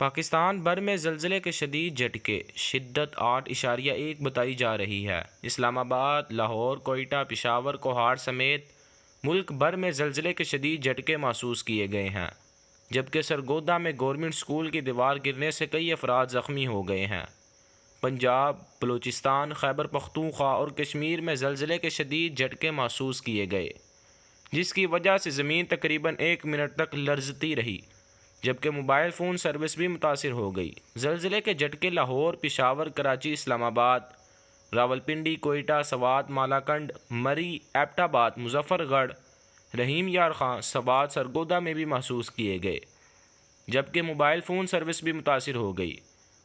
پاکستان بھر میں زلزلے کے شدید جھٹکے، شدت 8.1 بتائی جا رہی ہے۔ اسلام آباد، لاہور، کوئٹہ، پشاور، کوہاڑ سمیت ملک بھر میں زلزلے کے شدید جھٹکے محسوس کیے گئے ہیں، جبکہ سرگودا میں گورنمنٹ اسکول کی دیوار گرنے سے کئی افراد زخمی ہو گئے ہیں۔ پنجاب، بلوچستان، خیبر پختونخوا اور کشمیر میں زلزلے کے شدید جھٹکے محسوس کیے گئے، جس کی وجہ سے زمین تقریباً 1 منٹ تک لرزتی رہی، جبکہ موبائل فون سروس بھی متاثر ہو گئی۔ زلزلے کے جھٹکے لاہور، پشاور، کراچی، اسلام آباد، راولپنڈی، کوئٹہ، سوات، مالاکنڈ، مری، ایبٹ آباد، مظفر گڑھ، رحیم یار خان، سوات، سرگودا میں بھی محسوس کیے گئے، جبکہ موبائل فون سروس بھی متاثر ہو گئی۔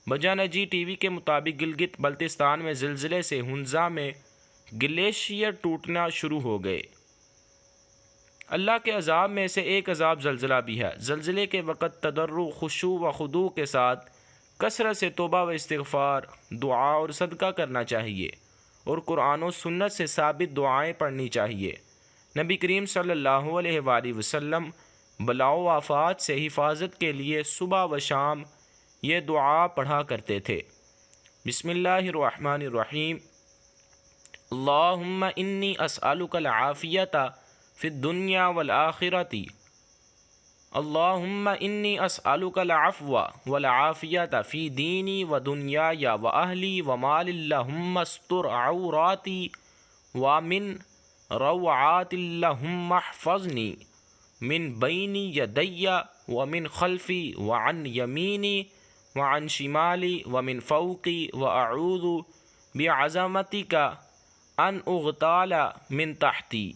بجانجی ٹی وی کے مطابق گلگت بلتستان میں زلزلے سے ہنزا میں گلیشیئر ٹوٹنا شروع ہو گئے۔ اللہ کے عذاب میں سے ایک عذاب زلزلہ بھی ہے۔ زلزلے کے وقت تضرع، خشوع و خضوع کے ساتھ کثرت سے توبہ و استغفار، دعا اور صدقہ کرنا چاہیے، اور قرآن و سنت سے ثابت دعائیں پڑھنی چاہیے۔ نبی کریم صلی اللہ علیہ وآلہ وسلم بلاؤ و آفات سے حفاظت کے لیے صبح و شام یہ دعا پڑھا کرتے تھے۔ بسم اللہ الرحمن الرحیم۔ اللہم انی اسألک العافیۃ فی الدنیا والآخرۃ۔ اللہم انی اسألک العفو والعافیۃ فی دینی و دنیای و اہلی و مالی۔ اللہم استر عوراتی ومن روعات۔ اللہم احفظنی من بین یدی ومن خلفی وعن یمینی وعن شمالی ومن فوقی واعوذ بعظمتک ان اغتال من تحتی۔